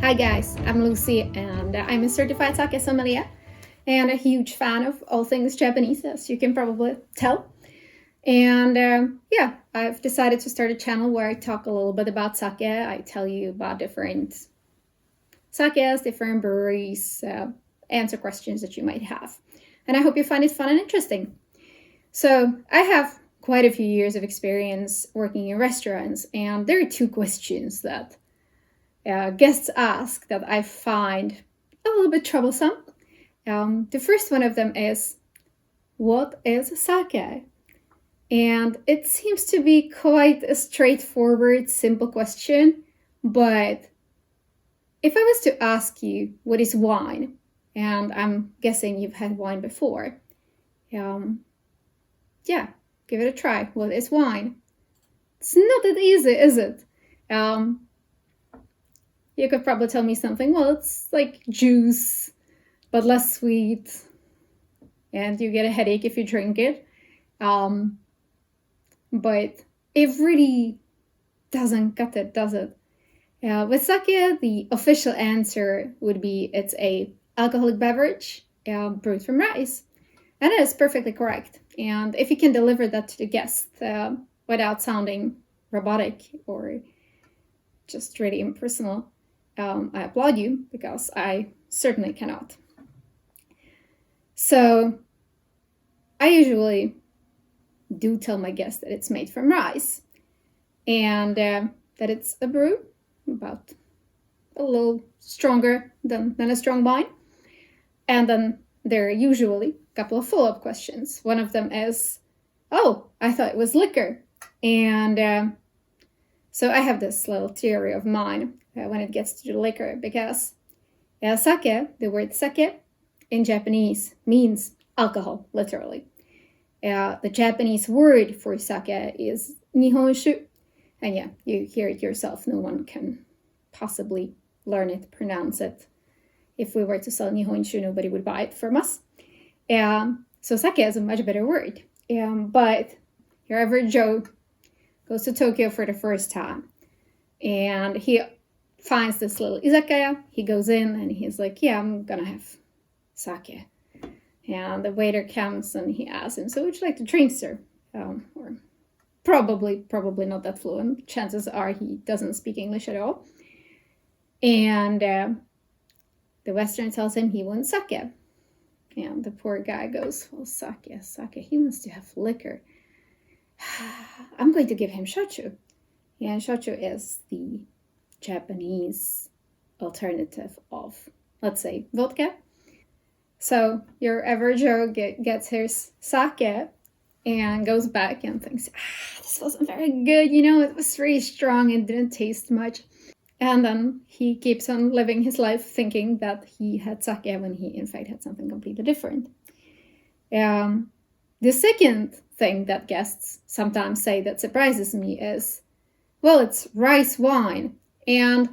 Hi guys, I'm Lucie and I'm a certified sake sommelier and a huge fan of all things Japanese, as you can probably tell. And yeah, I've decided to start a channel where I talk a little bit about sake. I tell you about different sakes, different breweries, answer questions that you might have. And I hope you find it fun and interesting. So I have quite a few years of experience working in restaurants, and there are two questions that guests ask that I find a little bit troublesome. The first one of them is, what is sake? And it seems to be quite a straightforward, simple question, but if I was to ask you, what is wine? And I'm guessing you've had wine before. Yeah, give it a try. What is wine? It's not that easy, is it? You could probably tell me something. Well, it's like juice, but less sweet, and you get a headache if you drink it. But it really doesn't cut it, does it? With sake, the official answer would be it's a alcoholic beverage brewed from rice. And it is perfectly correct. And if you can deliver that to the guest without sounding robotic or just really impersonal, I applaud you, because I certainly cannot. So I usually do tell my guests that it's made from rice and that it's a brew about a little stronger than a strong wine. And then there are usually a couple of follow-up questions. One of them is, oh, I thought it was liquor. And so I have this little theory of mine when it gets to the liquor, because sake, the word sake in Japanese means alcohol, literally. The Japanese word for sake is nihonshu. And yeah, you hear it yourself. No one can possibly learn it, pronounce it. If we were to sell nihonshu, nobody would buy it from us. So sake is a much better word. But your average Joe goes to Tokyo for the first time, and he finds this little izakaya. He goes in and he's like, yeah, I'm gonna have sake. And the waiter comes and he asks him, so would you like to drink, sir? Or probably not that fluent. Chances are he doesn't speak English at all. And the Westerner tells him he wants sake. And the poor guy goes, well, sake, he wants to have liquor. I'm going to give him shochu. And shochu is the Japanese alternative of, let's say, vodka. So your average Joe gets his sake and goes back and thinks, this wasn't very good, it was really strong and didn't taste much. And then he keeps on living his life thinking that he had sake when he in fact had something completely different. The second thing that guests sometimes say that surprises me is, well, it's rice wine. And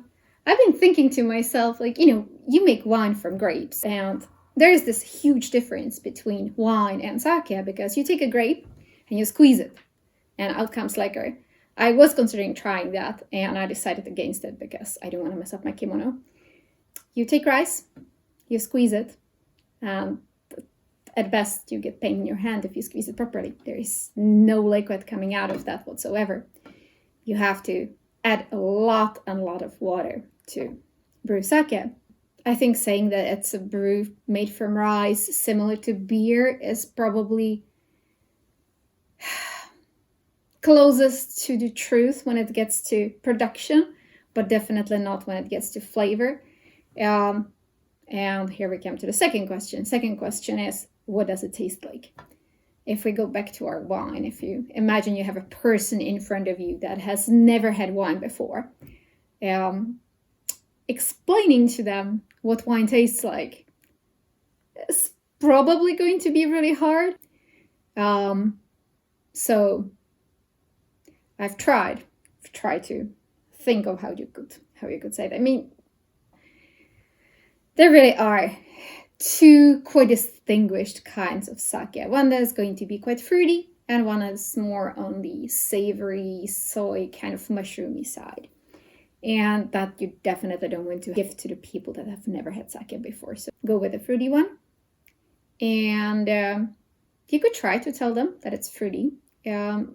I've been thinking to myself, like, you make wine from grapes, and there is this huge difference between wine and sake, because you take a grape and you squeeze it and out comes liquor. I was considering trying that, and I decided against it because I don't want to mess up my kimono. You take rice, you squeeze it, and at best you get pain in your hand if you squeeze it properly. There is no liquid coming out of that whatsoever. You have to add a lot of water to brew sake. I think saying that it's a brew made from rice, similar to beer, is probably closest to the truth when it gets to production, but definitely not when it gets to flavor. And here we come to the second question. Second question is, what does it taste like? If we go back to our wine, if you imagine you have a person in front of you that has never had wine before, explaining to them what wine tastes like is probably going to be really hard. So I've tried to think of how you could say that. I mean, there really are two quite distinguished kinds of sake. One that is going to be quite fruity, and one is more on the savory, soy, kind of mushroomy side. and that you definitely don't want to give to the people that have never had sake before. So go with a fruity one. And you could try to tell them that it's fruity. I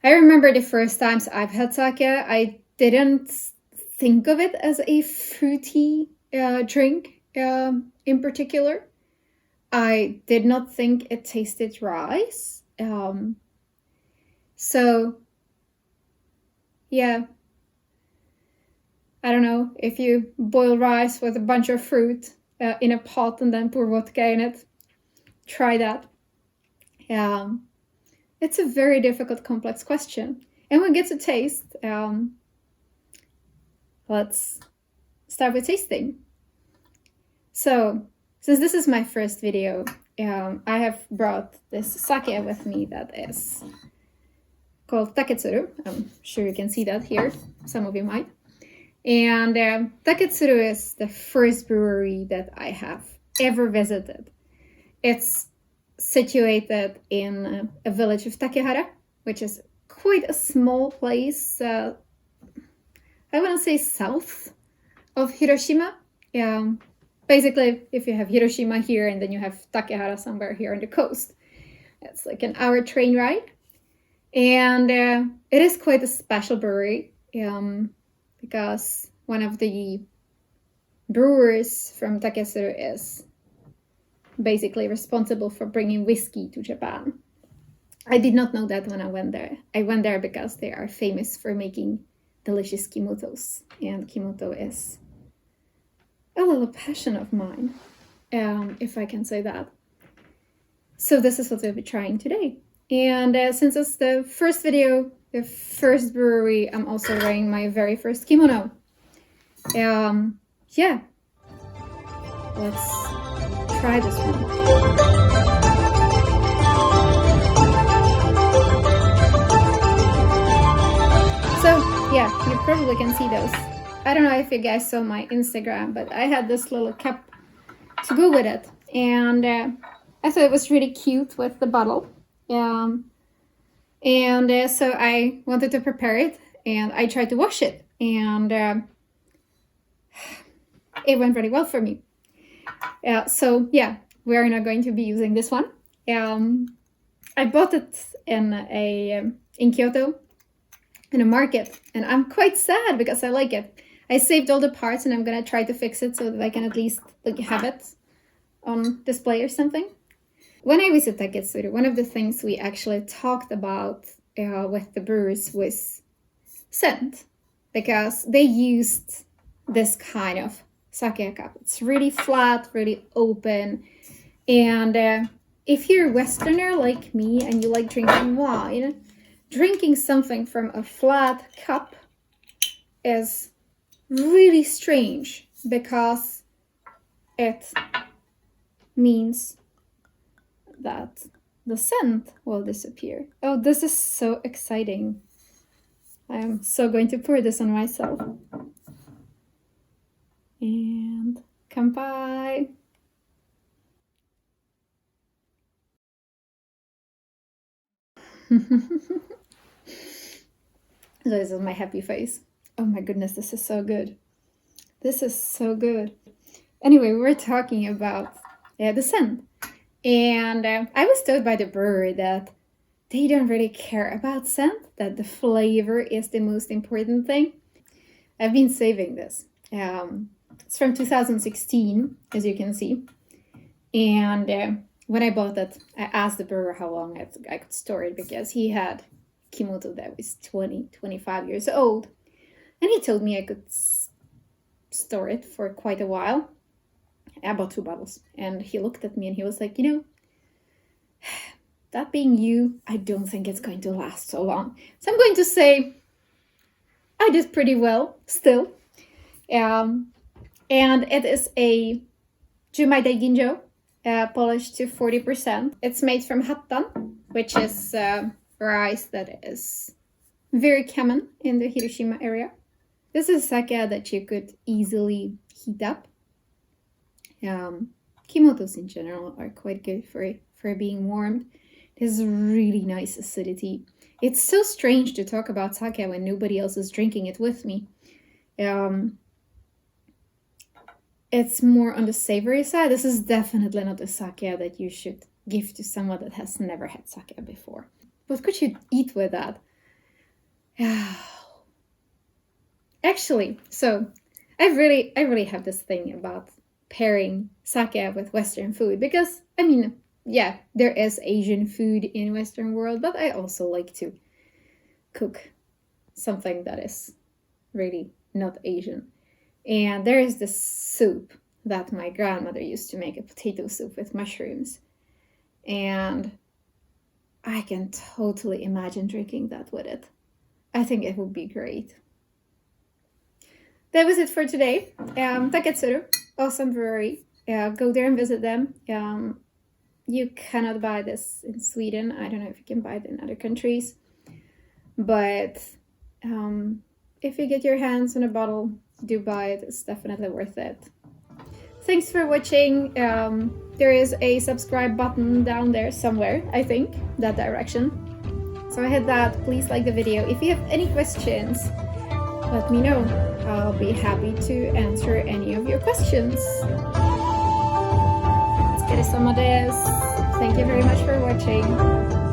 remember the first times I've had sake, I didn't think of it as a fruity drink in particular. I did not think it tasted rice. So, yeah. I don't know, if you boil rice with a bunch of fruit in a pot and then pour vodka in it, try that. It's a very difficult, complex question. And we get to taste. Let's start with tasting. So, since this is my first video, I have brought this sake with me that is called Taketsuru. I'm sure you can see that here. Some of you might. And Taketsuru is the first brewery that I have ever visited. It's situated in a village of Takehara, which is quite a small place. I want to say south of Hiroshima. Basically, if you have Hiroshima here and then you have Takehara somewhere here on the coast, it's like an hour train ride. And it is quite a special brewery because one of the brewers from Taketsuru is basically responsible for bringing whiskey to Japan. I did not know that when I went there. I went there because they are famous for making delicious kimotos, and kimoto is a little passion of mine, if I can say that. So this is what we'll be trying today. And since it's the first video, the first brewery, I'm also wearing my very first kimono. Yeah, let's try this one. So yeah, you probably can see those. I don't know if you guys saw my Instagram, but I had this little cup to go with it, and I thought it was really cute with the bottle. So I wanted to prepare it, and I tried to wash it, and it went really well for me. So yeah, we're not going to be using this one. I bought it in Kyoto in a market, and I'm quite sad because I like it. I saved all the parts, and I'm gonna try to fix it so that I can at least like have it on display or something. When I visited Taketsuru, one of the things we actually talked about with the brewers was scent, because they used this kind of sake cup. It's really flat, really open, and if you're a Westerner like me and you like drinking wine, drinking something from a flat cup is really strange because it means that the scent will disappear. Oh, this is so exciting. I'm so going to pour this on myself. And kanpai. So this is my happy face. Oh my goodness, this is so good. This is so good. Anyway, we're talking about the scent. And I was told by the brewer that they don't really care about scent, that the flavor is the most important thing. I've been saving this. It's from 2016, as you can see. And when I bought it, I asked the brewer how long I could store it, because he had kimoto that was 25 years old. And he told me I could store it for quite a while. I bought 2 bottles, and he looked at me and he was like, that being you, I don't think it's going to last so long. So I'm going to say I did pretty well still. And it is a junmai daiginjou, polished to 40%. It's made from hattan, which is rice that is very common in the Hiroshima area. This is sake that you could easily heat up. Kimotos in general are quite good for being warmed. This really nice acidity. It's so strange to talk about sake when nobody else is drinking it with me. It's more on the savory side. This is definitely not a sake that you should give to someone that has never had sake before. What could you eat with that? Actually, so I really have this thing about pairing sake with Western food because, I mean, yeah, there is Asian food in Western world, but I also like to cook something that is really not Asian. And there is this soup that my grandmother used to make, a potato soup with mushrooms. And I can totally imagine drinking that with it. I think it would be great. That was it for today. Taketsuru, awesome brewery. Go there and visit them. You cannot buy this in Sweden. I don't know if you can buy it in other countries. But if you get your hands on a bottle, do buy it. It's definitely worth it. Thanks for watching. There is a subscribe button down there somewhere, I think, that direction. So hit that. Please like the video. If you have any questions, let me know. I'll be happy to answer any of your questions. Let's get some of this. Thank you very much for watching.